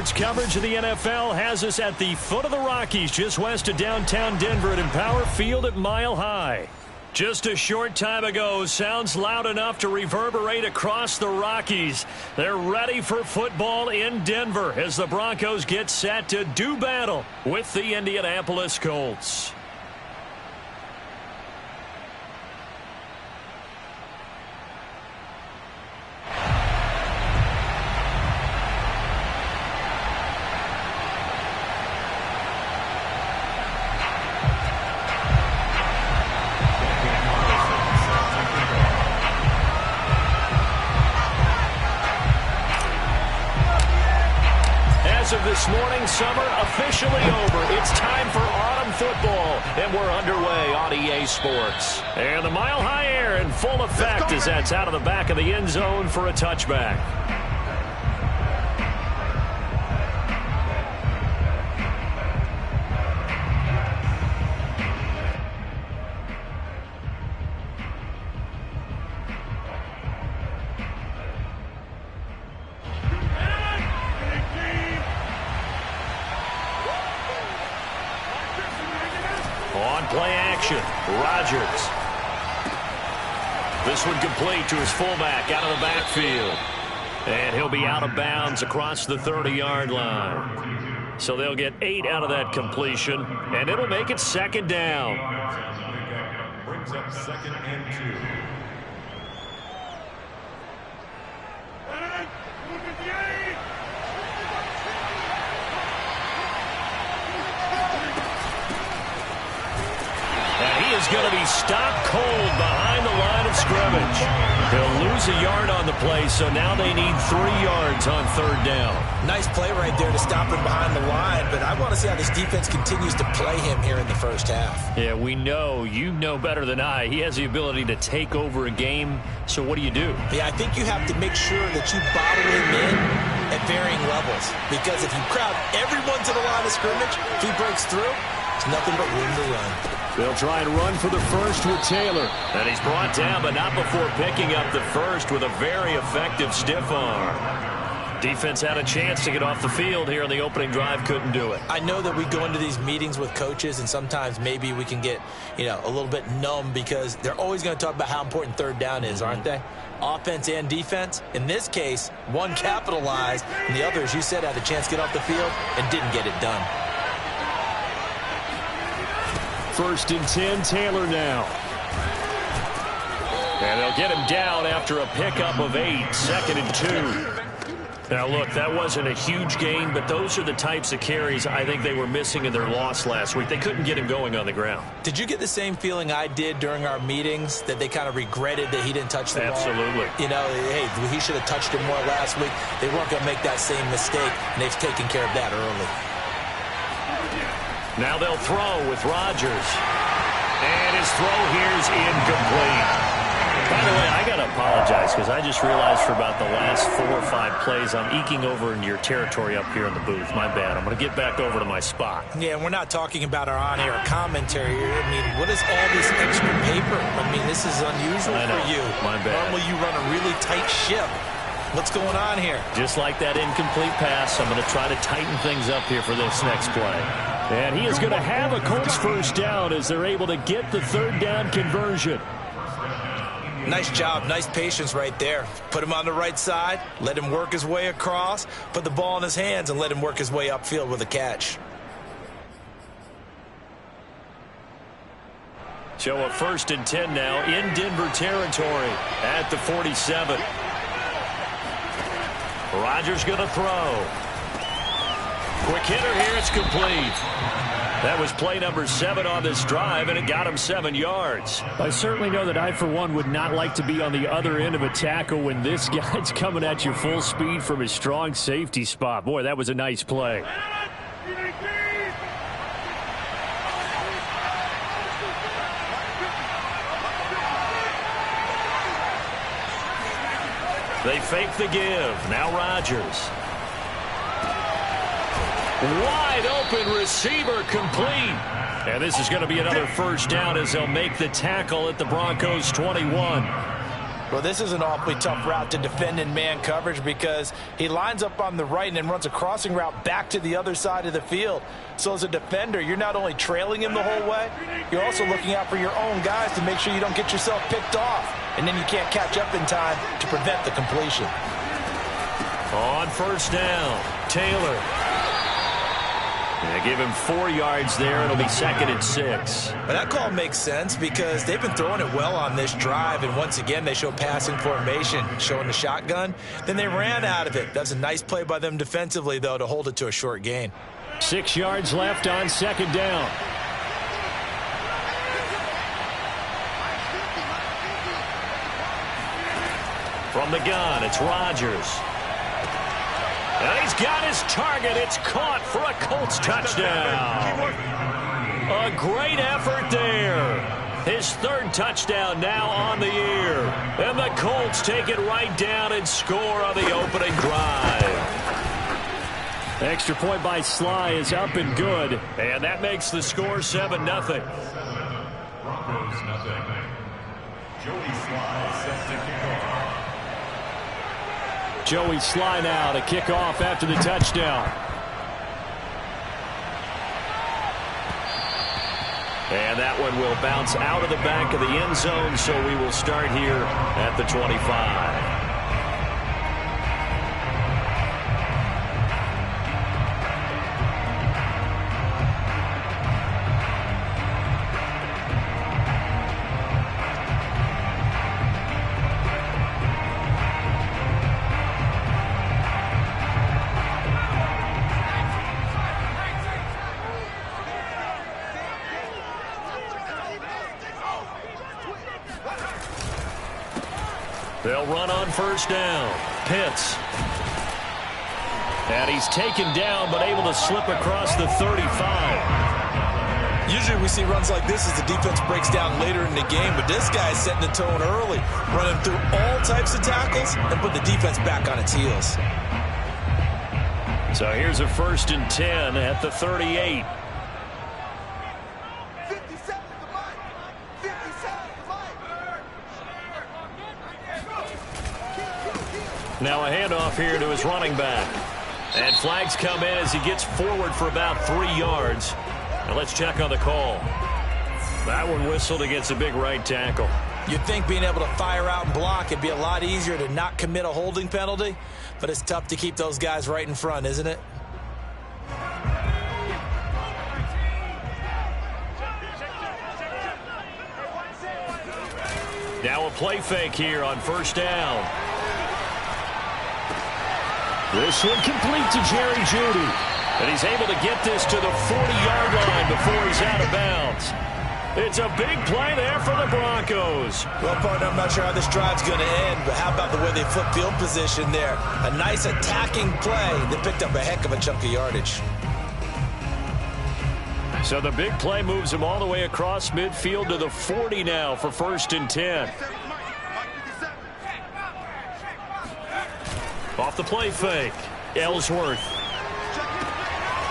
Sports coverage of the NFL has us at the foot of the Rockies, just west of downtown Denver at Empower Field at Mile High. Just a short time ago, sounds loud enough to reverberate across the Rockies. They're ready for football in Denver as the Broncos get set to do battle with the Indianapolis Colts. Of this morning, summer officially over. It's time for autumn football, and we're underway on EA Sports. And the Mile High air in full effect as that's out of the back of the end zone for a touchback. Play action. Rodgers. This one complete to his fullback out of the backfield. And he'll be out of bounds across the 30-yard line. So they'll get 8 out of that completion, and it'll make it second down. Brings up 2nd and 2. Is going to be stopped cold behind the line of scrimmage. He'll lose a yard on the play, so now they need 3 yards on 3rd down. Nice play right there to stop him behind the line, but I want to see how this defense continues to play him here in the first half. Yeah, we know. You know better than I. He has the ability to take over a game, so what do you do? Yeah, I think you have to make sure that you bottle him in at varying levels, because if you crowd everyone to the line of scrimmage, if he breaks through, it's nothing but room to run. They'll try and run for the first with Taylor. And he's brought down, but not before picking up the first with a very effective stiff arm. Defense had a chance to get off the field here in the opening drive, couldn't do it. I know that we go into these meetings with coaches, and sometimes maybe we can get, a little bit numb because they're always going to talk about how important 3rd down is, aren't they? Offense and defense. In this case, one capitalized, and the other, as you said, had a chance to get off the field and didn't get it done. 1st and 10, Taylor now. And they'll get him down after a pickup of 8, 2nd and 2. Now, look, that wasn't a huge gain, but those are the types of carries I think they were missing in their loss last week. They couldn't get him going on the ground. Did you get the same feeling I did during our meetings, that they kind of regretted that he didn't touch the ball? Absolutely. Hey, he should have touched it more last week. They weren't going to make that same mistake, and they've taken care of that early. Now they'll throw with Rodgers. And his throw here is incomplete. By the way, I got to apologize because I just realized for about the last 4 or 5 plays I'm eking over into your territory up here in the booth. My bad. I'm going to get back over to my spot. Yeah, we're not talking about our on-air commentary here. I mean, what is all this extra paper? I mean, this is unusual for you. My bad. Normally you run a really tight ship. What's going on here? Just like that incomplete pass, I'm going to try to tighten things up here for this next play. And he is going to have a Colts first down as they're able to get the 3rd down conversion. Nice job. Nice patience right there. Put him on the right side, let him work his way across, put the ball in his hands, and let him work his way upfield with a catch. So a 1st and 10 now in Denver territory at the 47. Rodgers going to throw. Quick hitter here, it's complete. That was play number 7 on this drive, and it got him 7 yards. I certainly know that I, for one, would not like to be on the other end of a tackle when this guy's coming at you full speed from his strong safety spot. Boy, that was a nice play. They fake the give. Now Rodgers. Wide open receiver complete. And this is going to be another first down as they'll make the tackle at the Broncos 21. Well, this is an awfully tough route to defend in man coverage because he lines up on the right and then runs a crossing route back to the other side of the field. So as a defender, you're not only trailing him the whole way, you're also looking out for your own guys to make sure you don't get yourself picked off. And then you can't catch up in time to prevent the completion. On first down, Taylor. They give him 4 yards there. It'll be 2nd and 6. Well, that call makes sense because they've been throwing it well on this drive, and once again they show passing formation, showing the shotgun. Then they ran out of it. That's a nice play by them defensively, though, to hold it to a short gain. 6 yards left on 2nd down. From the gun, it's Rodgers. And he's got his target. It's caught for a Colts touchdown. A great effort there. His 3rd touchdown now on the year. And the Colts take it right down and score on the opening drive. Extra point by Sly is up and good. And that makes the score 7-0. Broncos nothing. Joey Sly sets the kickoff. Joey Sly now to kick off after the touchdown. And that one will bounce out of the back of the end zone, so we will start here at the 25. They'll run on first down. Pitts. And he's taken down, but able to slip across the 35. Usually we see runs like this as the defense breaks down later in the game, but this guy is setting the tone early, running through all types of tackles and putting the defense back on its heels. So here's a 1st and 10 at the 38. Now a handoff here to his running back. And flags come in as he gets forward for about 3 yards. Now let's check on the call. That one whistled against a big right tackle. You'd think being able to fire out and block it'd be a lot easier to not commit a holding penalty, but it's tough to keep those guys right in front, isn't it? Now a play fake here on first down. This one complete to Jerry Jeudy. And he's able to get this to the 40-yard line before he's out of bounds. It's a big play there for the Broncos. Well, partner, I'm not sure how this drive's going to end, but how about the way they flip field position there? A nice attacking play that picked up a heck of a chunk of yardage. So the big play moves him all the way across midfield to the 40 now for 1st and 10. Off the play fake, Ellsworth.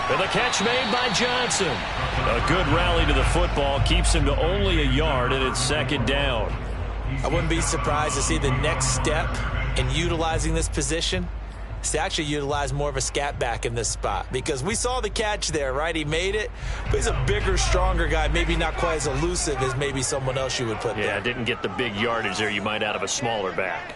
And the catch made by Johnson. A good rally to the football keeps him to only a yard, and it's 2nd down. I wouldn't be surprised to see the next step in utilizing this position is to actually utilize more of a scat back in this spot, because we saw the catch there, right? He made it, but he's a bigger, stronger guy, maybe not quite as elusive as maybe someone else you would put there. Yeah, didn't get the big yardage there you might out of a smaller back.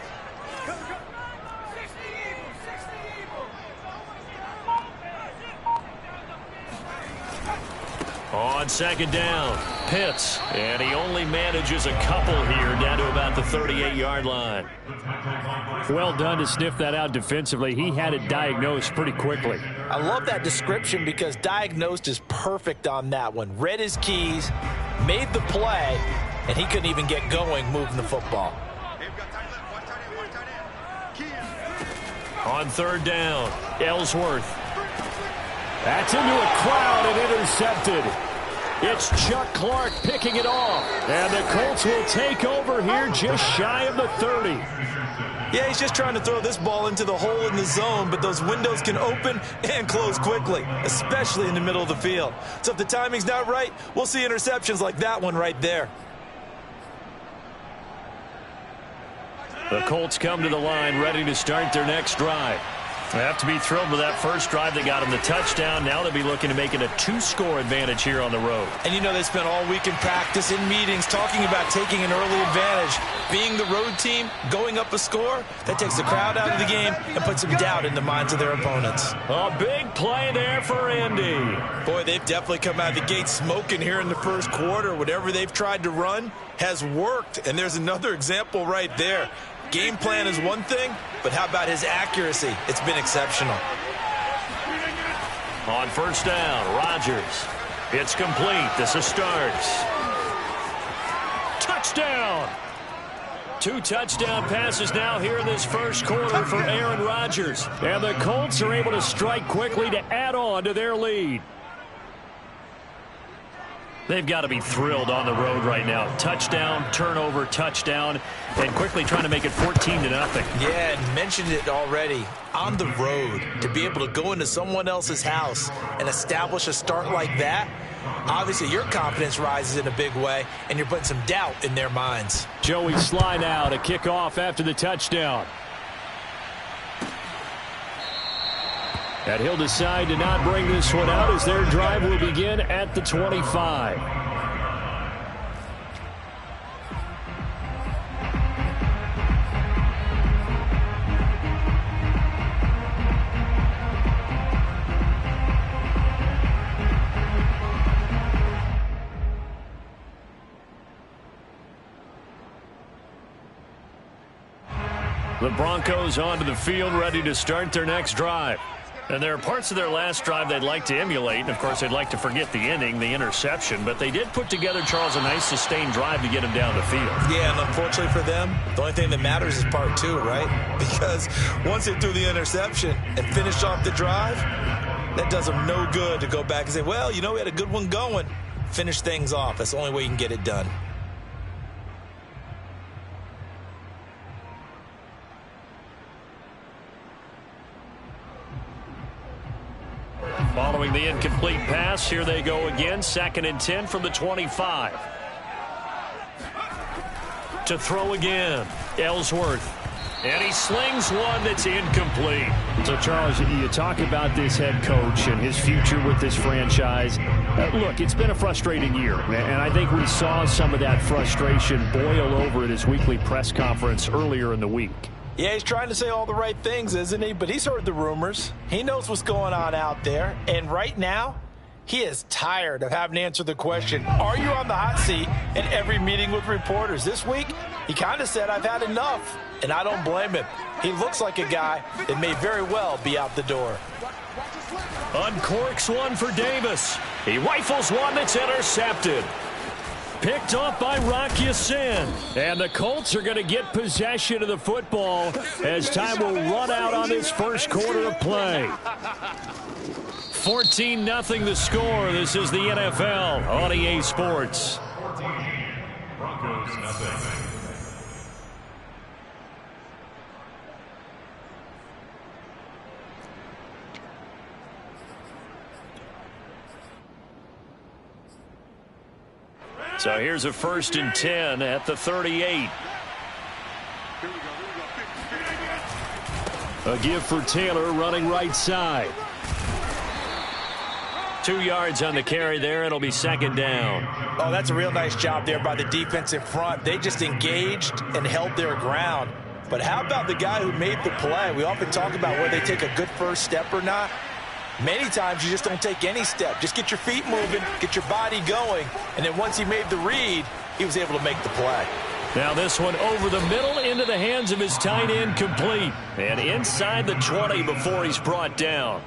On 2nd down, Pitts, and he only manages a couple here down to about the 38-yard line. Well done to sniff that out defensively. He had it diagnosed pretty quickly. I love that description because diagnosed is perfect on that one. Read his keys, made the play, and he couldn't even get going moving the football. On 3rd down, Ellsworth. That's into a crowd and intercepted. It's Chuck Clark picking it off. And the Colts will take over here just shy of the 30. Yeah, he's just trying to throw this ball into the hole in the zone, but those windows can open and close quickly, especially in the middle of the field. So if the timing's not right, we'll see interceptions like that one right there. The Colts come to the line ready to start their next drive. They have to be thrilled with that first drive that got them the touchdown. Now they'll be looking to make it a 2-score advantage here on the road. And you know they spent all week in practice, in meetings, talking about taking an early advantage. Being the road team, going up a score, that takes the crowd out of the game and puts some doubt in the minds of their opponents. A big play there for Indy. Boy, they've definitely come out of the gate smoking here in the first quarter. Whatever they've tried to run has worked. And there's another example right there. Game plan is one thing, but how about his accuracy? It's been exceptional. On first down, Rodgers. It's complete. This is Starks. Touchdown! 2 touchdown passes now here in this first quarter for Aaron Rodgers. And the Colts are able to strike quickly to add on to their lead. They've got to be thrilled on the road right now. Touchdown, turnover, touchdown, and quickly trying to make it 14-0. Yeah, and mentioned it already. On the road, to be able to go into someone else's house and establish a start like that, obviously your confidence rises in a big way, and you're putting some doubt in their minds. Joey Sly now to kick off after the touchdown. And he'll decide to not bring this one out as their drive will begin at the 25. The Broncos onto the field ready to start their next drive. And there are parts of their last drive they'd like to emulate. And, of course, they'd like to forget the inning, the interception. But they did put together, Charles, a nice sustained drive to get him down the field. Yeah, and unfortunately for them, the only thing that matters is part 2, right? Because once they threw the interception and finished off the drive, that does them no good to go back and say, well, you know, we had a good one going. Finish things off. That's the only way you can get it done. Following the incomplete pass, here they go again. 2nd and 10 from the 25. To throw again, Ellsworth. And he slings one that's incomplete. So, Charles, you talk about this head coach and his future with this franchise. Look, it's been a frustrating year, and I think we saw some of that frustration boil over at his weekly press conference earlier in the week. Yeah, he's trying to say all the right things, isn't he? But he's heard the rumors. He knows what's going on out there. And right now, he is tired of having to answer the question, are you on the hot seat in every meeting with reporters? This week, he kind of said, I've had enough. And I don't blame him. He looks like a guy that may very well be out the door. Uncorks one for Davis. He rifles one that's intercepted. Picked off by Rock Ya-Sin. And the Colts are going to get possession of the football as time will run out on this first quarter of play. 14-0 the score. This is the NFL on EA Sports. Broncos nothing. So here's a 1st and 10 at the 38. A give for Taylor running right side. 2 yards on the carry there. It'll be 2nd down. Oh, that's a real nice job there by the defense in front. They just engaged and held their ground. But how about the guy who made the play? We often talk about whether they take a good first step or not. Many times you just don't take any step. Just get your feet moving, get your body going, and then once he made the read, he was able to make the play. Now this one over the middle into the hands of his tight end, complete. And inside the 20 before he's brought down.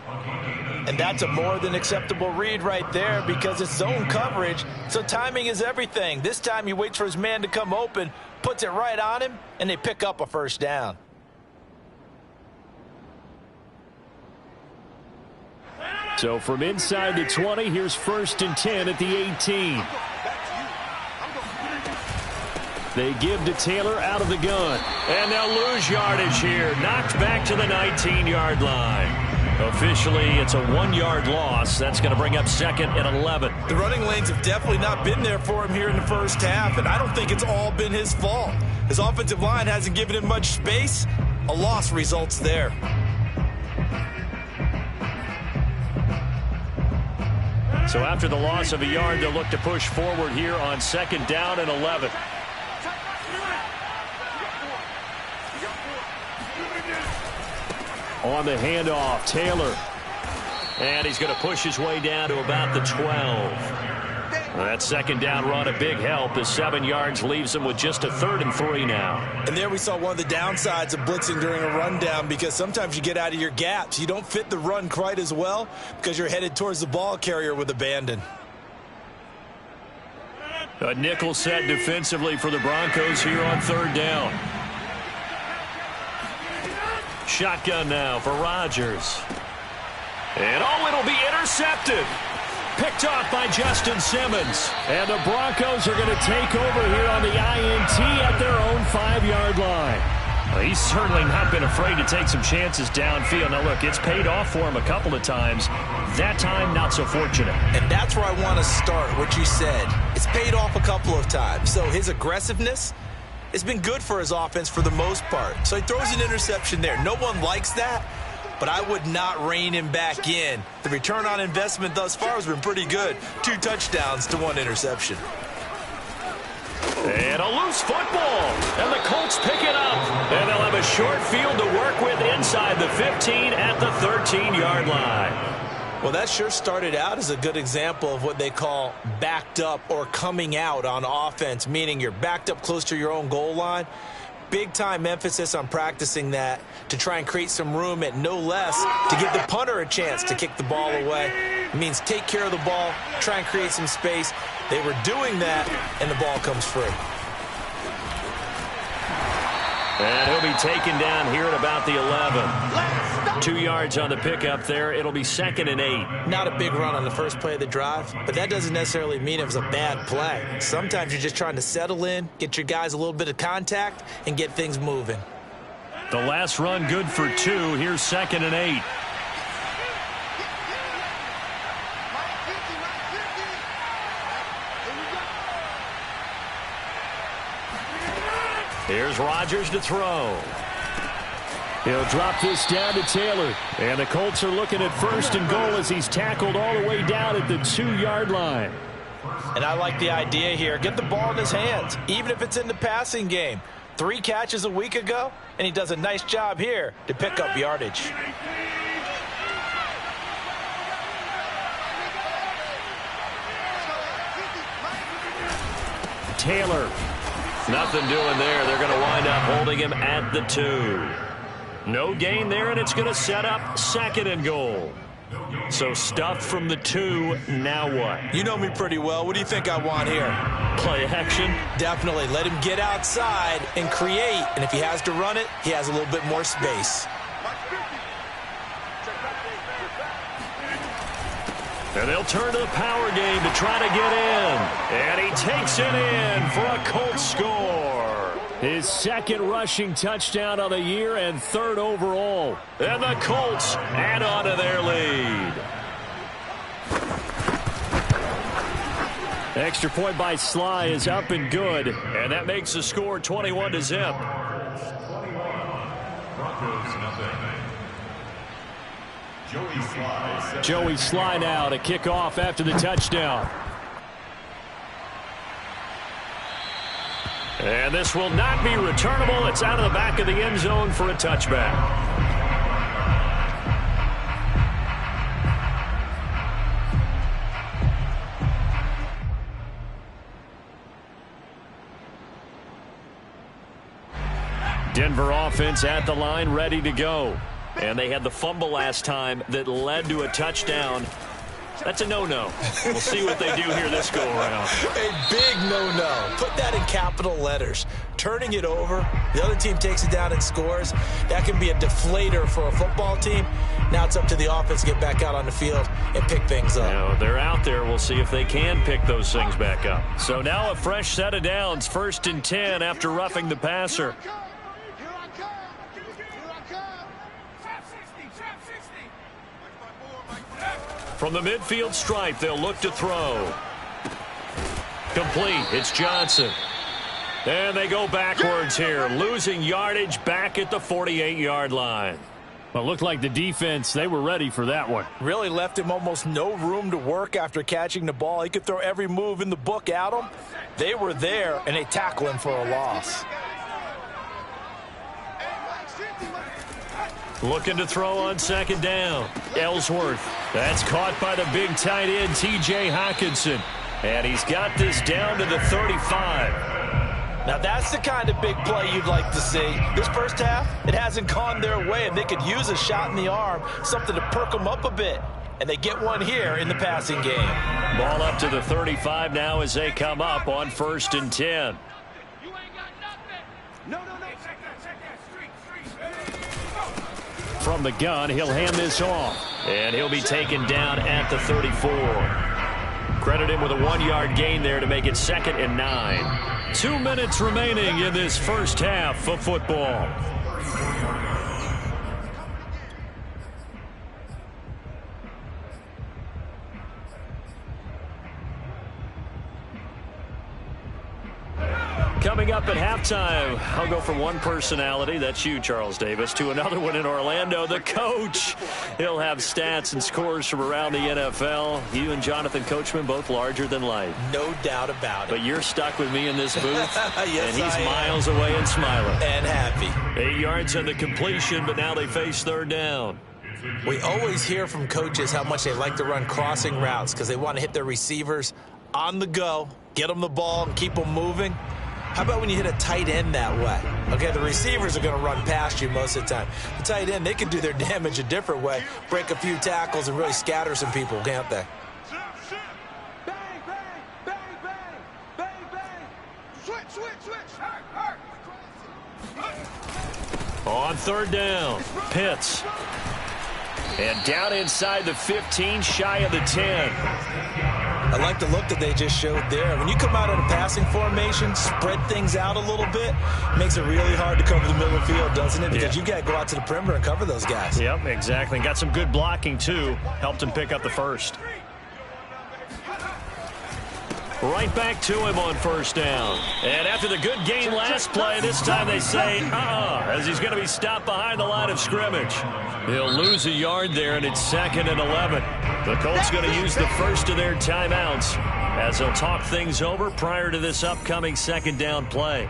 And that's a more than acceptable read right there because it's zone coverage, so timing is everything. This time he waits for his man to come open, puts it right on him, and they pick up a first down. So from inside the 20, here's 1st and 10 at the 18. They give to Taylor out of the gun. And they'll lose yardage here. Knocked back to the 19-yard line. Officially, it's a 1-yard loss. That's going to bring up 2nd and 11. The running lanes have definitely not been there for him here in the first half, and I don't think it's all been his fault. His offensive line hasn't given him much space. A loss results there. So after the loss of a yard, they'll look to push forward here on 2nd down and 11. On the handoff, Taylor. And he's going to push his way down to about the 12. That 2nd down run, a big help as 7 yards leaves him with just a 3rd and 3 now. And there we saw one of the downsides of blitzing during a rundown, because sometimes you get out of your gaps. You don't fit the run quite as well because you're headed towards the ball carrier with abandon. A nickel set defensively for the Broncos here on 3rd down. Shotgun now for Rodgers. And it'll be intercepted. Picked off by Justin Simmons. And the Broncos are going to take over here on the INT at their own 5-yard line. Well, he's certainly not been afraid to take some chances downfield. Now, look, it's paid off for him a couple of times. That time, not so fortunate. And that's where I want to start, what you said. It's paid off a couple of times. So his aggressiveness, it's been good for his offense for the most part. So he throws an interception there. No one likes that, but I would not rein him back in. The return on investment thus far has been pretty good. 2 touchdowns to 1 interception. And a loose football. And the Colts pick it up. And they'll have a short field to work with inside the 15 at the 13-yard line. Well, that sure started out as a good example of what they call backed up or coming out on offense, meaning you're backed up close to your own goal line. Big-time emphasis on practicing that to try and create some room at no less to give the punter a chance to kick the ball away. It means take care of the ball, try and create some space. They were doing that, and the ball comes free. And he'll be taken down here at about the 11. 2 yards on the pickup there. It'll be 2nd and 8. Not a big run on the first play of the drive, but that doesn't necessarily mean it was a bad play. Sometimes you're just trying to settle in, get your guys a little bit of contact, and get things moving. The last run good for 2. Here's 2nd and 8. Here's Rodgers to throw. He'll drop this down to Taylor. And the Colts are looking at 1st and goal as he's tackled all the way down at the 2-yard line. And I like the idea here. Get the ball in his hands, even if it's in the passing game. 3 catches a week ago, and he does a nice job here to pick up yardage. Taylor. Nothing doing there. They're going to wind up holding him at the 2. No gain there, and it's going to set up 2nd and goal. So stuffed from the 2. Now what? You know me pretty well. What do you think I want here? Play action? Definitely. Let him get outside and create. And if he has to run it, he has a little bit more space. And they'll turn to the power game to try to get in. And he takes it in for a Colts score. His 2nd rushing touchdown of the year and 3rd overall. And the Colts add on to their lead. Extra point by Sly is up and good. And that makes the score 21-0. Broncos nothing. Joey Sly now to kick off after the touchdown. And this will not be returnable. It's out of the back of the end zone for a touchback. Denver offense at the line, ready to go. And they had the fumble last time that led to a touchdown. That's a no-no. We'll see what they do here this go-around. A big no-no. Put that in capital letters. Turning it over, the other team takes it down and scores. That can be a deflator for a football team. Now it's up to the offense to get back out on the field and pick things up. Now, they're out there. We'll see if they can pick those things back up. So now a fresh set of downs. 1st and 10 after roughing the passer. From the midfield stripe, they'll look to throw. Complete. It's Johnson. And they go backwards here, losing yardage back at the 48-yard line. Well, it looked like the defense, they were ready for that one. Really left him almost no room to work after catching the ball. He could throw every move in the book at him. They were there, and they tackle him for a loss. Looking to throw on second down. Ellsworth. That's caught by the big tight end, T.J. Hockenson. And he's got this down to the 35. Now, that's the kind of big play you'd like to see. This first half, it hasn't gone their way, and they could use a shot in the arm, something to perk them up a bit. And they get one here in the passing game. Ball up to the 35 now as they come up on 1st and 10. From the gun, he'll hand this off. And he'll be taken down at the 34. Credit him with a 1-yard gain there to make it 2nd and 9. 2 minutes remaining in this first half of football. Coming up at halftime, I'll go from one personality, that's you, Charles Davis, to another one in Orlando, the coach. He'll have stats and scores from around the NFL. You and Jonathan Coachman, both larger than life. No doubt about it. But you're stuck with me in this booth, yes, and he's miles away and smiling. And happy. 8 yards on the completion, but now they face 3rd down. We always hear from coaches how much they like to run crossing routes because they want to hit their receivers on the go, get them the ball, and keep them moving. How about when you hit a tight end that way? Okay, the receivers are going to run past you most of the time. The tight end, they can do their damage a different way, break a few tackles, and really scatter some people, can't they? On 3rd down, Pitts. And down inside the 15, shy of the 10. I like the look that they just showed there. When you come out in a passing formation, spread things out a little bit, makes it really hard to cover the middle of the field, doesn't it? Because you got to go out to the perimeter and cover those guys. Yep, exactly. Got some good blocking, too. Helped him pick up the first. Right back to him on 1st down. And after the good gain last play, this time they say, as he's going to be stopped behind the line of scrimmage. He'll lose a yard there, and it's 2nd and 11. The Colts going to use the first of their timeouts as they'll talk things over prior to this upcoming 2nd down play.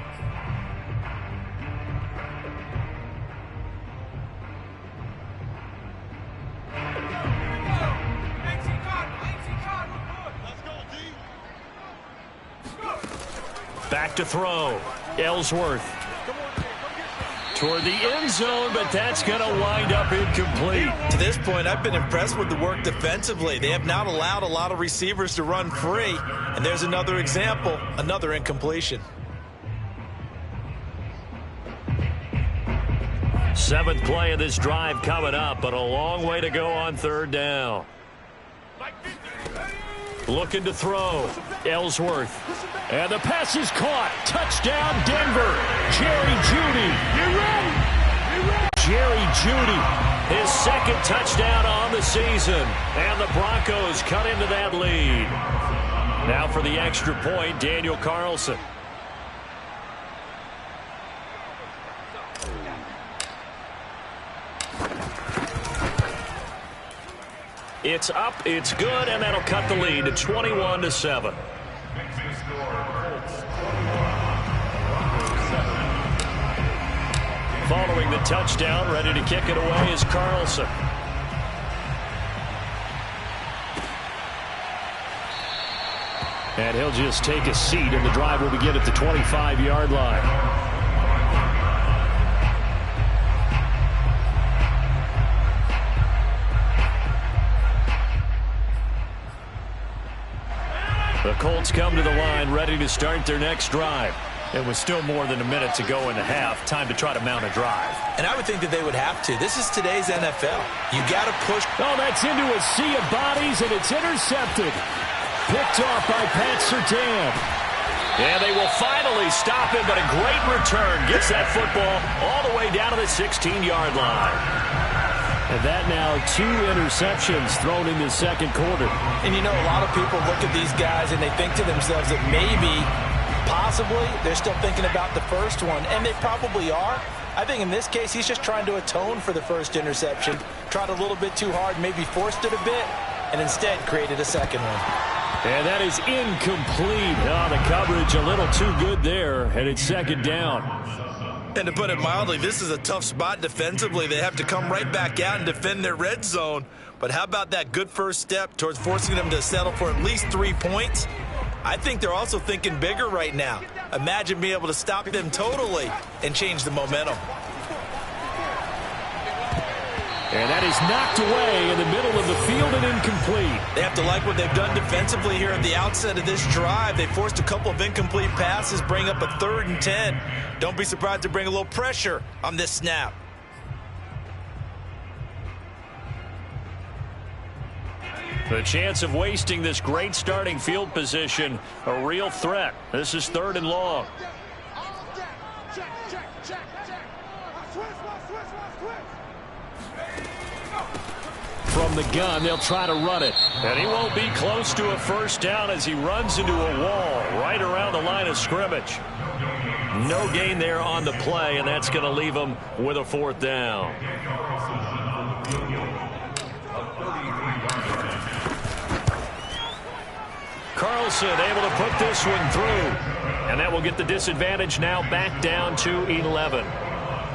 Back to throw. Ellsworth. Toward the end zone, but that's going to wind up incomplete. To this point, I've been impressed with the work defensively. They have not allowed a lot of receivers to run free. And there's another example, another incompletion. 7th play of this drive coming up, but a long way to go on 3rd down. Looking to throw. Ellsworth. And the pass is caught. Touchdown, Denver. Jerry Jeudy. Jerry Jeudy. His 2nd touchdown on the season. And the Broncos cut into that lead. Now for the extra point, Daniel Carlson. It's up, it's good, and that'll cut the lead to 21-7. Following the touchdown, ready to kick it away is Carlson. And he'll just take a seat, and the drive will begin at the 25-yard line. The Colts come to the line ready to start their next drive. It was still more than a minute to go in the half. Time to try to mount a drive. And I would think that they would have to. This is today's NFL. You got to push. Oh, that's into a sea of bodies, and it's intercepted. Picked off by Pat Surtain. And they will finally stop him, but a great return. Gets that football all the way down to the 16-yard line. And that now 2 interceptions thrown in the second quarter. And you know, a lot of people look at these guys and they think to themselves that maybe, possibly, they're still thinking about the first one. And they probably are. I think in this case, he's just trying to atone for the first interception. Tried a little bit too hard, maybe forced it a bit, and instead created a second one. And that is incomplete. Oh, the coverage a little too good there, and it's second down. And to put it mildly, this is a tough spot defensively. They have to come right back out and defend their red zone. But how about that good first step towards forcing them to settle for at least 3 points? I think they're also thinking bigger right now. Imagine being able to stop them totally and change the momentum. And that is knocked away in the middle of the field and incomplete. They have to like what they've done defensively here at the outset of this drive. They forced a couple of incomplete passes, bring up a 3rd and 10. Don't be surprised to bring a little pressure on this snap. The chance of wasting this great starting field position, a real threat. This is 3rd and long. From the gun, they'll try to run it. And he won't be close to a first down as he runs into a wall right around the line of scrimmage. No gain there on the play, and that's going to leave him with a 4th down. Carlson able to put this one through. And that will get the disadvantage now back down to 11.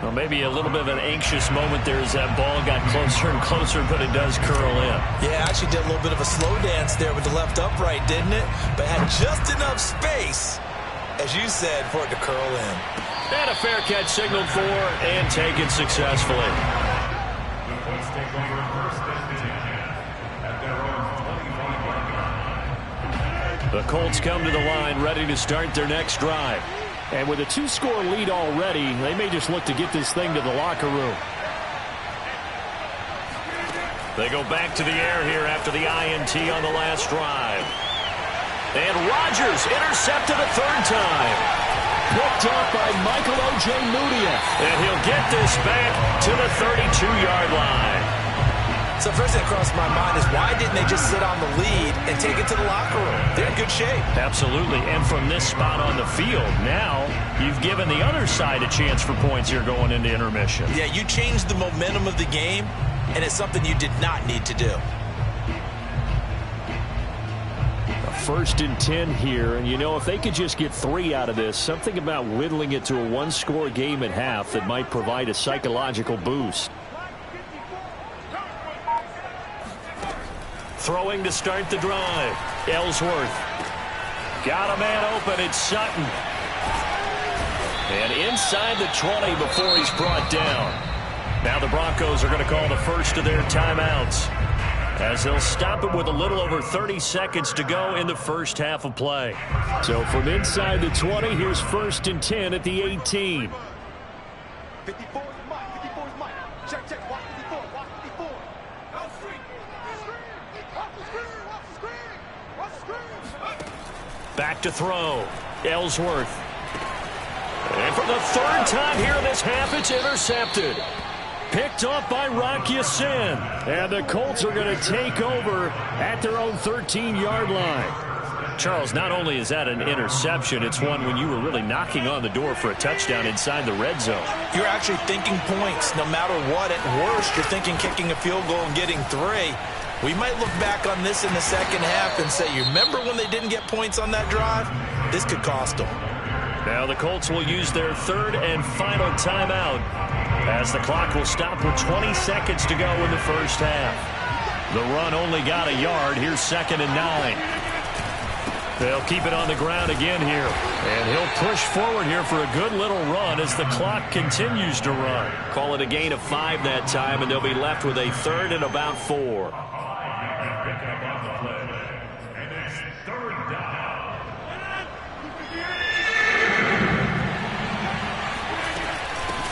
Well, maybe a little bit of an anxious moment there as that ball got closer and closer, but it does curl in. Yeah, actually did a little bit of a slow dance there with the left upright, didn't it? But had just enough space, as you said, for it to curl in. And a fair catch signaled for and taken successfully. The Colts come to the line ready to start their next drive. And with a 2-score lead already, they may just look to get this thing to the locker room. They go back to the air here after the INT on the last drive. And Rodgers intercepted a 3rd time. Picked up by Michael Ojemudia. And he'll get this back to the 32-yard line. So first thing that crossed my mind is why didn't they just sit on the lead and take it to the locker room? They're in good shape. Absolutely. And from this spot on the field, now you've given the other side a chance for points here going into intermission. Yeah, you changed the momentum of the game, and it's something you did not need to do. A 1st and 10 here, and you know, if they could just get 3 out of this, something about whittling it to a 1-score game at half that might provide a psychological boost. Throwing to start the drive. Ellsworth. Got a man open. It's Sutton. And inside the 20 before he's brought down. Now the Broncos are going to call the first of their timeouts, as they'll stop it with a little over 30 seconds to go in the first half of play. So from inside the 20, here's 1st and 10 at the 18. 54 is Mike. 54 is Mike. Check, check. Watch 54. Watch 54. Back to throw. Ellsworth. And for the 3rd time here in this half, it's intercepted. Picked off by Rock Ya-Sin. And the Colts are going to take over at their own 13-yard line. Charles, not only is that an interception, it's one when you were really knocking on the door for a touchdown inside the red zone. You're actually thinking points no matter what. At worst, you're thinking kicking a field goal and getting 3. We might look back on this in the second half and say, you remember when they didn't get points on that drive? This could cost them. Now the Colts will use their 3rd and final timeout, as the clock will stop with 20 seconds to go in the first half. The run only got a yard. Here's 2nd and 9. They'll keep it on the ground again here. And he'll push forward here for a good little run as the clock continues to run. Call it a gain of 5 that time, and they'll be left with a 3rd and about 4.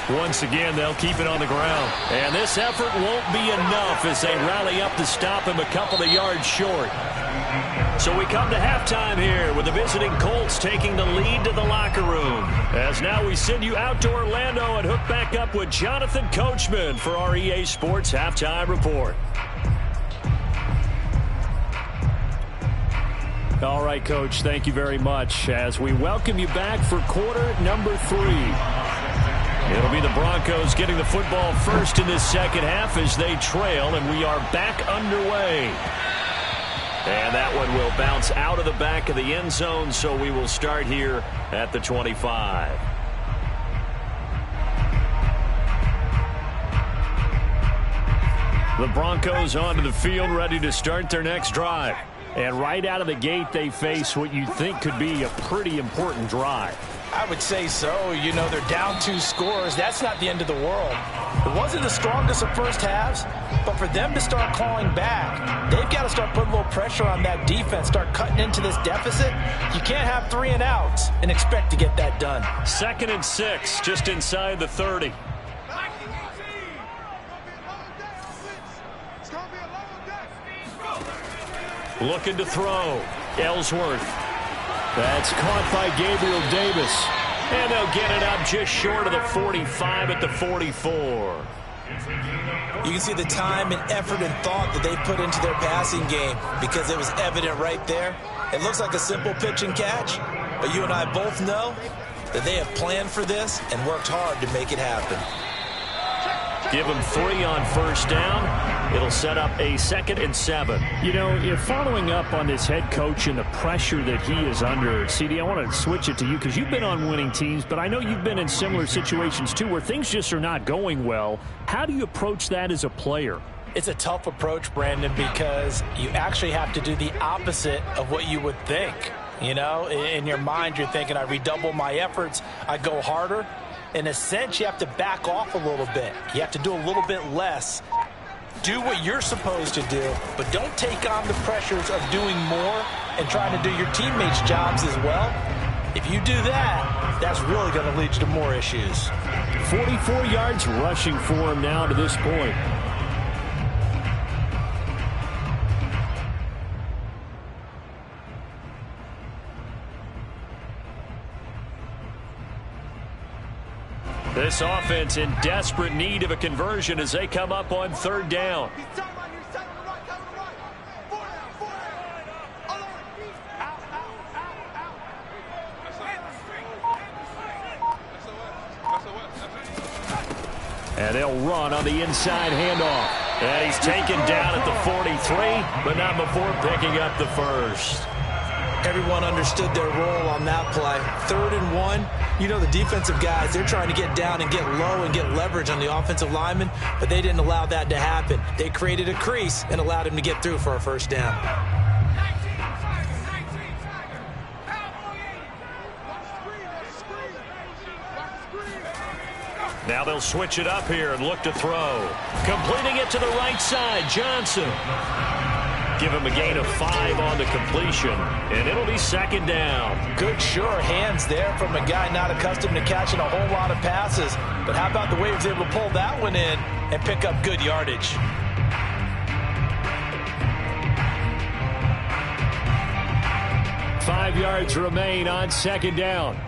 Once again, they'll keep it on the ground. And this effort won't be enough as they rally up to stop him a couple of yards short. So we come to halftime here with the visiting Colts taking the lead to the locker room. As now we send you out to Orlando and hook back up with Jonathan Coachman for our EA Sports Halftime Report. All right, Coach, thank you very much as we welcome you back for quarter number 3. It'll be the Broncos getting the football first in this second half as they trail, and we are back underway. And that one will bounce out of the back of the end zone, so we will start here at the 25. The Broncos onto the field, ready to start their next drive. And right out of the gate, they face what you'd think could be a pretty important drive. I would say so. You know, they're down 2 scores. That's not the end of the world. It wasn't the strongest of first halves, but for them to start clawing back, they've got to start putting a little pressure on that defense, start cutting into this deficit. You can't have 3 and outs and expect to get that done. 2nd and 6, just inside the 30. Looking to throw. Ellsworth. That's caught by Gabriel Davis. And they'll get it up just short of the 45 at the 44. You can see the time and effort and thought that they put into their passing game because it was evident right there. It looks like a simple pitch and catch, but you and I both know that they have planned for this and worked hard to make it happen. Give them 3 on first down. It'll set up a 2nd and 7. You know, if following up on this head coach and the pressure that he is under, CD, I want to switch it to you because you've been on winning teams, but I know you've been in similar situations too where things just are not going well. How do you approach that as a player? It's a tough approach, Brandon, because you actually have to do the opposite of what you would think. You know, in your mind, you're thinking, I redouble my efforts, I go harder. In a sense, you have to back off a little bit. You have to do a little bit less. Do what you're supposed to do, but don't take on the pressures of doing more and trying to do your teammates' jobs as well. If you do that, that's really going to lead you to more issues. 44 yards rushing for him now to this point. This offense in desperate need of a conversion as they come up on 3rd down. And they'll run on the inside handoff. And he's taken down at the 43, but not before picking up the first. Everyone understood their role on that play. 3rd and 1. You know, the defensive guys, they're trying to get down and get low and get leverage on the offensive lineman, but they didn't allow that to happen. They created a crease and allowed him to get through for a first down. Now they'll switch it up here and look to throw. Completing it to the right side, Johnson. Give him a gain of 5 on the completion, and it'll be 2nd down. Good, sure hands there from a guy not accustomed to catching a whole lot of passes. But how about the way he was able to pull that one in and pick up good yardage? Five yards remain on 2nd down.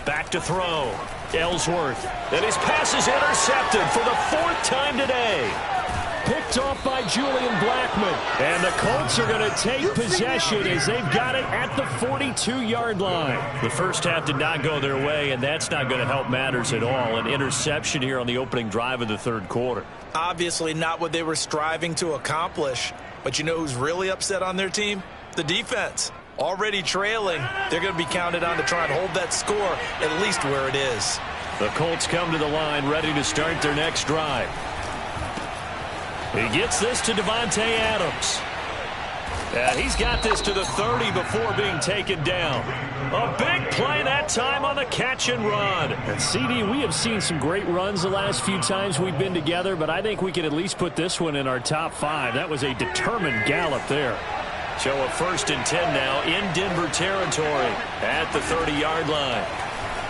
Back to throw. Ellsworth. And his pass is intercepted for the 4th time today. Picked off by Julian Blackmon. And the Colts are going to take possession as they've got it at the 42-yard line. The first half did not go their way, and that's not going to help matters at all. An interception here on the opening drive of the 3rd quarter. Obviously not what they were striving to accomplish. But you know who's really upset on their team? The defense. Already trailing, they're going to be counted on to try and hold that score at least where it is. The Colts come to the line ready to start their next drive. He gets this to Davante Adams. He's got this to the 30 before being taken down. A big play that time on the catch and run. And CD, we have seen some great runs the last few times we've been together, but I think we can at least put this one in our top 5. That was a determined gallop there. So a 1st and 10 now in Denver territory at the 30-yard line.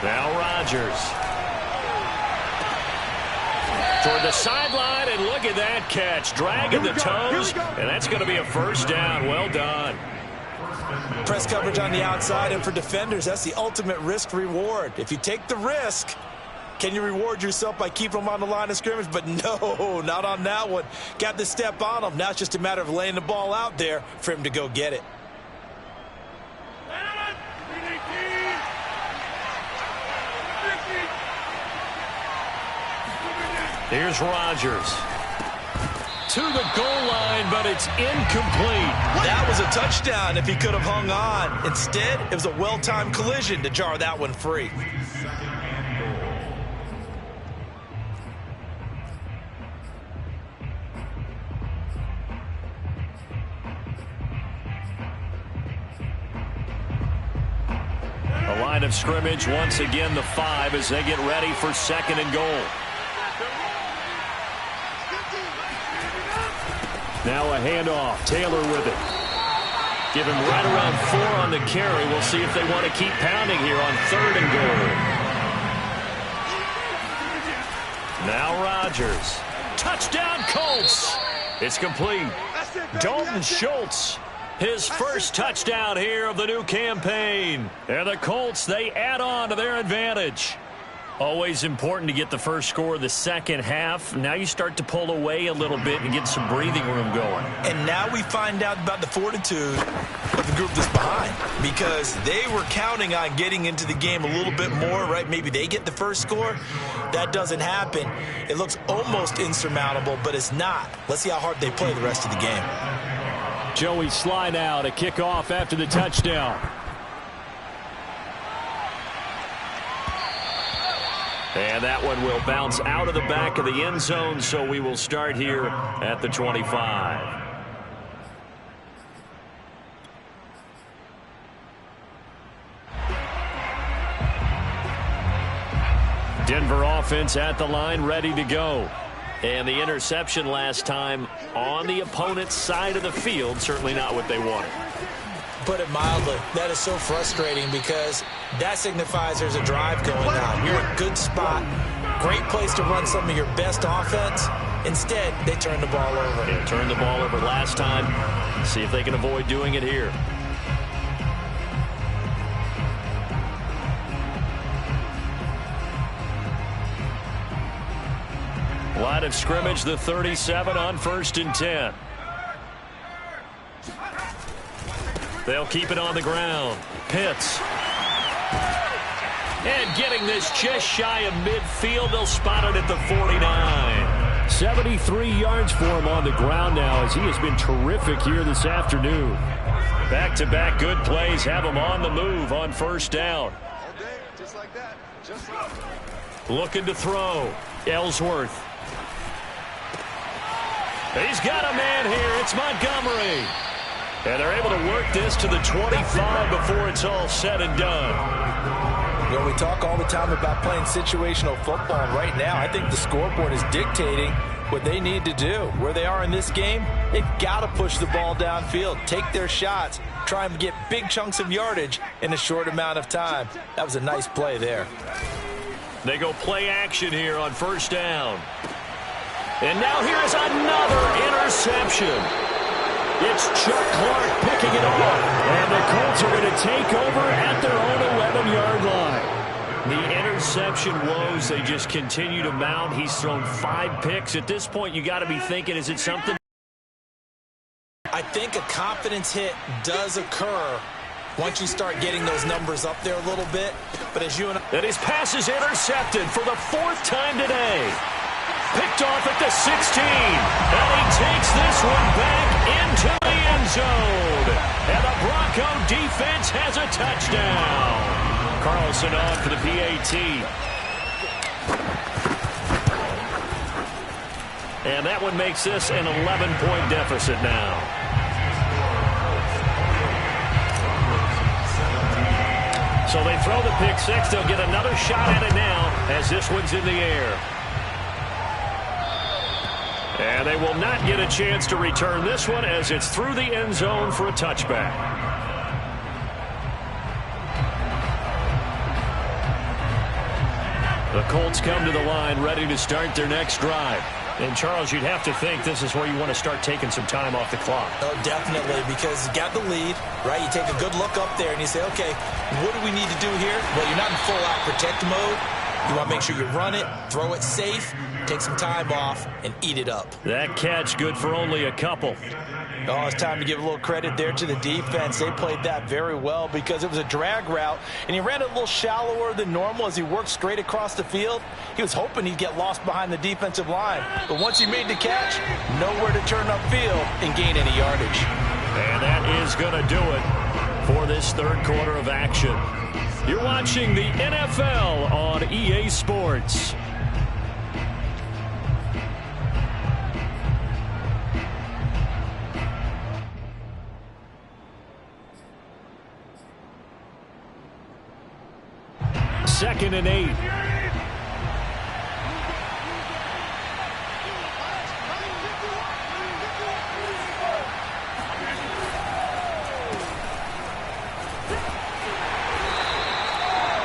Now Rodgers. Toward the sideline, and look at that catch. Dragging the toes, and that's going to be a 1st down. Well done. Press coverage on the outside, and for defenders, that's the ultimate risk-reward. If you take the risk, can you reward yourself by keeping them on the line of scrimmage? But no, not on that one. Got to step on him. Now it's just a matter of laying the ball out there for him to go get it. Here's Rodgers. To the goal line, but it's incomplete. That was a touchdown if he could have hung on. Instead, it was a well-timed collision to jar that one free. The line of scrimmage, once again the 5 as they get ready for 2nd and goal. Now a handoff. Taylor with it. Give him right around 4 on the carry. We'll see if they want to keep pounding here on 3rd and goal. Now Rodgers. Touchdown Colts. It's complete. Dalton Schultz. His first touchdown here of the new campaign. And the Colts, they add on to their advantage. Always important to get the first score of the second half. Now you start to pull away a little bit and get some breathing room going. And now we find out about the fortitude of the group that's behind, because they were counting on getting into the game a little bit more, right? Maybe they get the first score. That doesn't happen. It looks almost insurmountable, but it's not. Let's see how hard they play the rest of the game. Joey Sly now to kick off after the touchdown. And that one will bounce out of the back of the end zone, so we will start here at the 25. Denver offense at the line, ready to go. And the interception last time on the opponent's side of the field, certainly not what they wanted. Put it mildly, that is so frustrating because that signifies there's a drive going on. You're in a good spot, great place to run some of your best offense. Instead, they turn the ball over. Yeah, turned the ball over last time. See if they can avoid doing it here. Line of scrimmage, the 37 on 1st and 10. They'll keep it on the ground. Pitts. And getting this just shy of midfield. They'll spot it at the 49. 73 yards for him on the ground now as he has been terrific here this afternoon. Back-to-back good plays have him on the move on 1st down. All day, just like that. Just like that. Looking to throw. Ellsworth. He's got a man here. It's Montgomery. And they're able to work this to the 25 before it's all said and done. You know, we talk all the time about playing situational football. Right now, I think the scoreboard is dictating what they need to do. Where they are in this game, they've got to push the ball downfield, take their shots, try and get big chunks of yardage in a short amount of time. That was a nice play there. They go play action here on 1st down. And now here's another interception. It's Chuck Clark picking it off. And the Colts are going to take over at their own 11-yard line. The interception woes, they just continue to mount. He's thrown 5 picks. At this point, you got to be thinking, is it something? I think a confidence hit does occur once you start getting those numbers up there a little bit. But as you and And his pass is intercepted for the 4th time today. Picked off at the 16. And he takes this one back into the end zone. And the Bronco defense has a touchdown. Carlson on for the PAT. And that one makes this an 11-point deficit now. So they throw the pick 6. They'll get another shot at it now as this one's in the air. And they will not get a chance to return this one as it's through the end zone for a touchback. The Colts come to the line ready to start their next drive. And, Charles, you'd have to think this is where you want to start taking some time off the clock. Oh, definitely, because you got the lead, right? You take a good look up there and you say, okay, what do we need to do here? Well, you're not in full-out protect mode. You want to make sure you run it, throw it safe, take some time off, and eat it up. That catch good for only a couple. Oh, it's time to give a little credit there to the defense. They played that very well because it was a drag route, and he ran it a little shallower than normal as he worked straight across the field. He was hoping he'd get lost behind the defensive line, but once he made the catch, nowhere to turn upfield and gain any yardage. And that is going to do it for this third quarter of action. You're watching the NFL on EA Sports. Second and 8.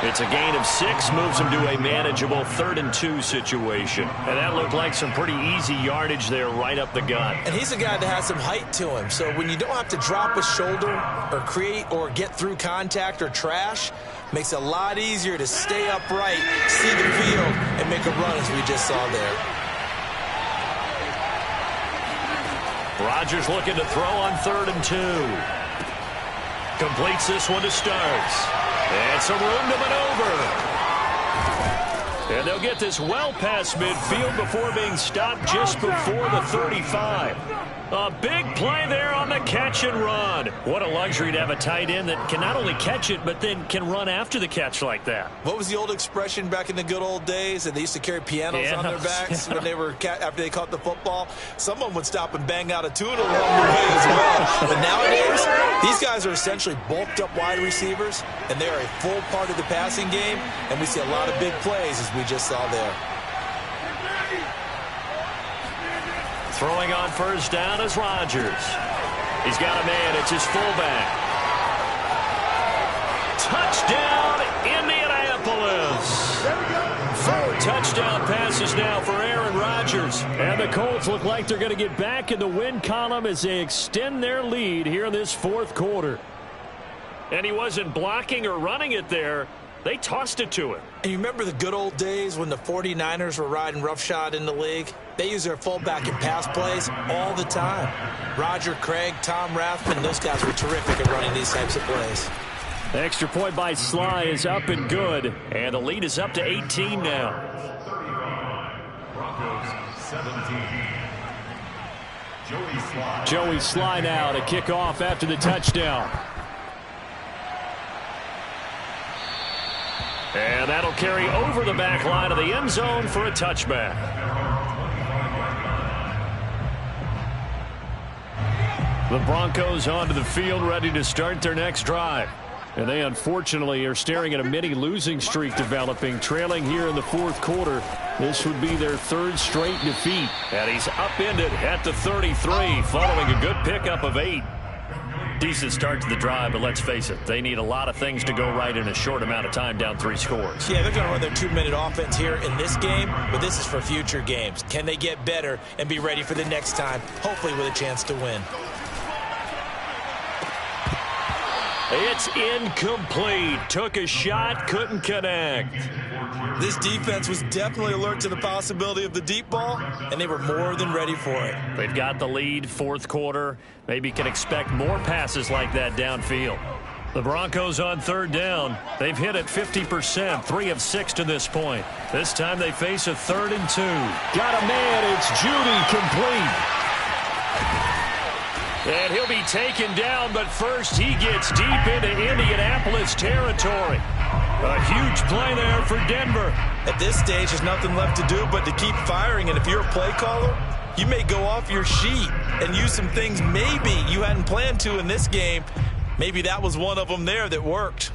It's a gain of 6, moves them to a manageable 3rd and 2 situation. And that looked like some pretty easy yardage there right up the gut. And he's a guy that has some height to him. So when you don't have to drop a shoulder or create or get through contact or trash, makes it a lot easier to stay upright, see the field, and make a run as we just saw there. Rodgers looking to throw on 3rd and 2. Completes this one to Starks. And some room to maneuver. And they'll get this well past midfield before being stopped just before the 35. A big play there on the catch and run. What a luxury to have a tight end that can not only catch it, but then can run after the catch like that. What was the old expression back in the good old days? And they used to carry pianos on their backs when they were after they caught the football. Someone would stop and bang out a tune along the way as well. But nowadays, these guys are essentially bulked up wide receivers, and they're a full part of the passing game. And we see a lot of big plays as we just saw there. Throwing on first down is Rodgers. He's got a man. It's his fullback. Touchdown, Indianapolis. 4 touchdown passes now for Aaron Rodgers. And the Colts look like they're going to get back in the win column as they extend their lead here in this fourth quarter. And he wasn't blocking or running it there. They tossed it to him. And you remember the good old days when the 49ers were riding roughshod in the league? They use their fullback in pass plays all the time. Roger Craig, Tom Rathman, those guys were terrific at running these types of plays. The extra point by Sly is up and good. And the lead is up to 18 now. 35, Broncos 17. Joey Sly now to kick off after the touchdown. And that'll carry over the back line of the end zone for a touchback. The Broncos onto the field ready to start their next drive. And they unfortunately are staring at a mini losing streak developing, trailing here in the fourth quarter. This would be their 3rd straight defeat. And he's upended at the 33 following a good pickup of 8. Decent start to the drive, but let's face it, they need a lot of things to go right in a short amount of time, down 3 scores. Yeah, they're going to run their 2-minute offense here in this game, but this is for future games. Can they get better and be ready for the next time, hopefully with a chance to win? It's incomplete. Took a shot, couldn't connect. This defense was definitely alert to the possibility of the deep ball, and they were more than ready for it. They've got the lead, fourth quarter. Maybe can expect more passes like that downfield. The Broncos on 3rd down. They've hit it 50%, 3 of 6 to this point. This time they face a 3rd and 2. Got a man, it's Judy, complete. And he'll be taken down, but first he gets deep into Indianapolis territory. A huge play there for Denver. At this stage, there's nothing left to do but to keep firing, and if you're a play caller, you may go off your sheet and use some things maybe you hadn't planned to in this game. Maybe that was one of them there that worked.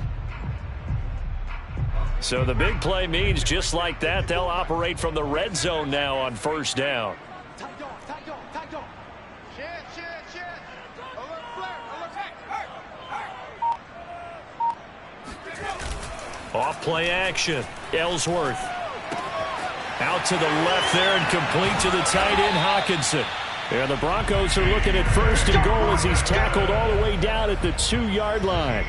So the big play means just like that, they'll operate from the red zone now on first down. Off play action. Ellsworth. Out to the left there and complete to the tight end, Hockenson. And the Broncos are looking at 1st and goal as he's tackled all the way down at the 2-yard line.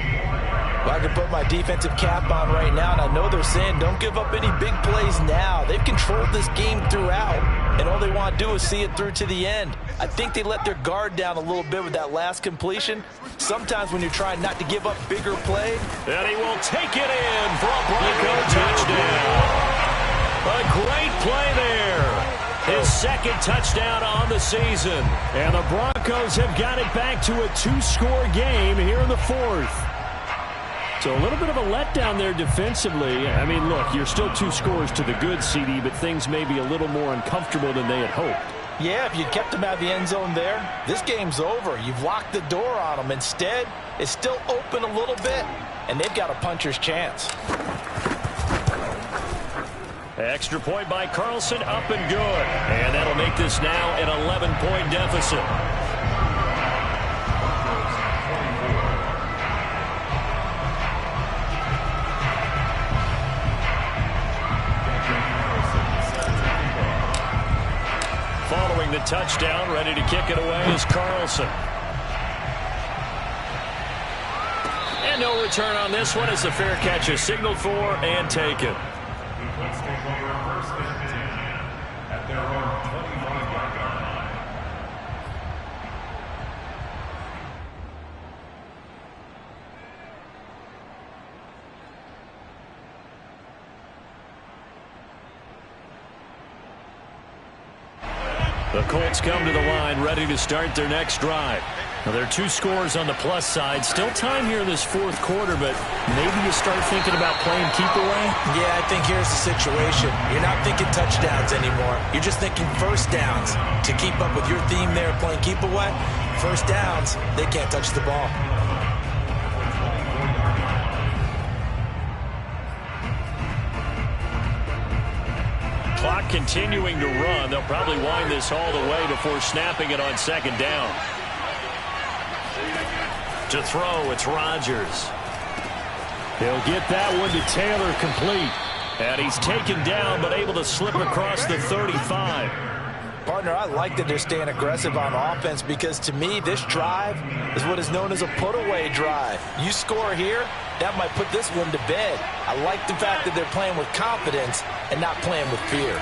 Well, I can put my defensive cap on right now, and I know they're saying don't give up any big plays now. They've controlled this game throughout, and all they want to do is see it through to the end. I think they let their guard down a little bit with that last completion. Sometimes when you're trying not to give up bigger plays. And he will take it in for a Bronco touchdown. A great play there. His 2nd touchdown on the season. And the Broncos have got it back to a 2-score game here in the 4th. So a little bit of a letdown there defensively. I mean, look, you're still 2 scores to the good, CD, but things may be a little more uncomfortable than they had hoped. Yeah, if you kept them out of the end zone there, this game's over. You've locked the door on them. Instead, it's still open a little bit, and they've got a puncher's chance. Extra point by Carlson, up and good. And that'll make this now an 11-point deficit. Following the touchdown, ready to kick it away is Carlson. And no return on this one as the fair catch is signaled for and taken. Let's take over 1st and 10 at their own 25-yard line. The Colts come to the line, ready to start their next drive. Now, there are 2 scores on the plus side. Still time here in this 4th quarter, but maybe you start thinking about playing keep away? Yeah, I think here's the situation. You're not thinking touchdowns anymore. You're just thinking 1st downs. To keep up with your theme there, playing keep away, 1st downs, they can't touch the ball. Clock continuing to run. They'll probably wind this all the way before snapping it on 2nd down. To throw, it's Rodgers. He'll get that one to Taylor complete. And he's taken down but able to slip across the 35. Partner, I like that they're staying aggressive on offense because to me this drive is what is known as a put-away drive. You score here, that might put this one to bed. I like the fact that they're playing with confidence and not playing with fear.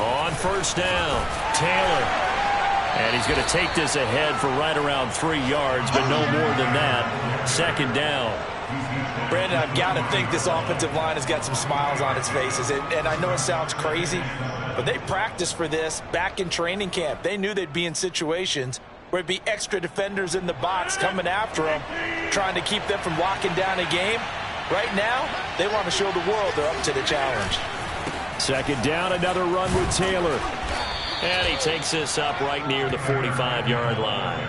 On 1st down, Taylor. And he's going to take this ahead for right around 3 yards, but no more than that. 2nd down. Brandon, I've got to think this offensive line has got some smiles on its faces. And I know it sounds crazy, but they practiced for this back in training camp. They knew they'd be in situations where it'd be extra defenders in the box coming after them, trying to keep them from locking down a game. Right now, they want to show the world they're up to the challenge. 2nd down, another run with Taylor. And he takes this up right near the 45-yard line.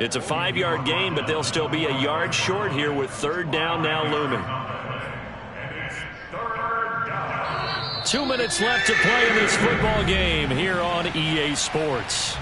It's a 5-yard gain, but they'll still be a yard short here with 3rd down now looming. 2 minutes left to play in this football game here on EA Sports.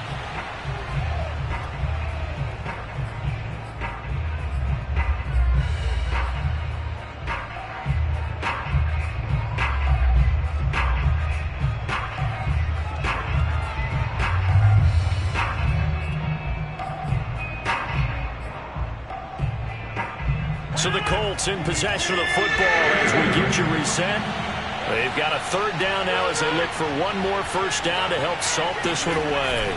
So the Colts in possession of the football as we get you reset. They've got a 3rd down now as they look for one more 1st down to help salt this one away.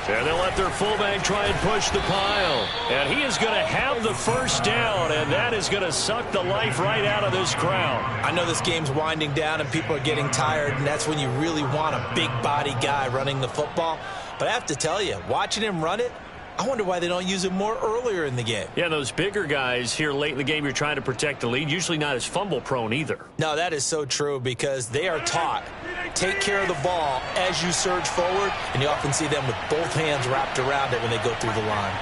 And they'll let their fullback try and push the pile. And he is going to have the 1st down, and that is going to suck the life right out of this crowd. I know this game's winding down and people are getting tired, and that's when you really want a big body guy running the football. But I have to tell you, watching him run it, I wonder why they don't use him more earlier in the game. Yeah, those bigger guys here late in the game, you're trying to protect the lead, usually not as fumble prone either. No, that is so true because they are taught, take care of the ball as you surge forward, and you often see them with both hands wrapped around it when they go through the line.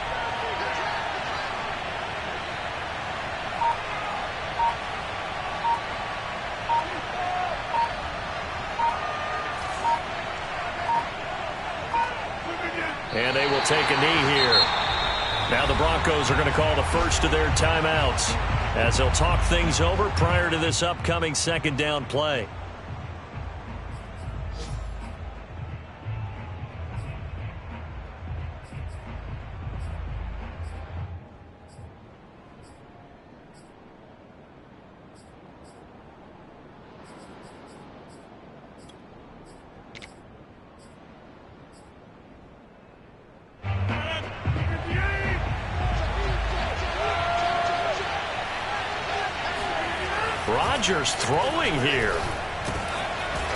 And they will take a knee here. Now the Broncos are going to call the first of their timeouts. as he'll talk things over prior to this upcoming second down play. Rodgers throwing here.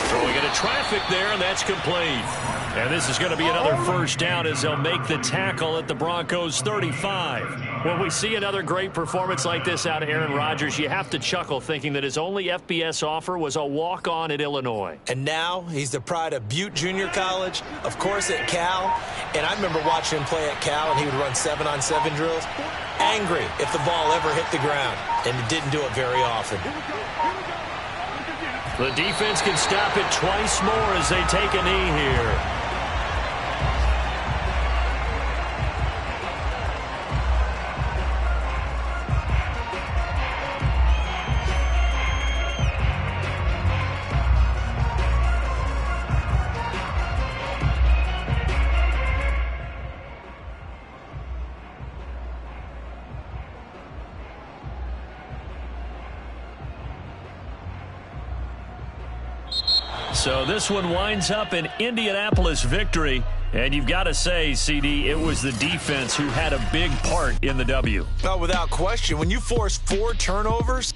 Throwing into traffic there, and that's complete. And this is going to be another first down as they'll make the tackle at the Broncos 35. When we see another great performance like this out of Aaron Rodgers, you have to chuckle thinking that his only FBS offer was a walk-on at Illinois. And now he's the pride of Butte Junior College, of course at Cal. And I remember watching him play at Cal, and he would run 7-on-7 drills. Angry if the ball ever hit the ground, and it didn't do it very often. The defense can stop it twice more as they take a knee here. So this one winds up an Indianapolis victory. And you've got to say, CD, it was the defense who had a big part in the W. Oh, without question. When you force 4 turnovers,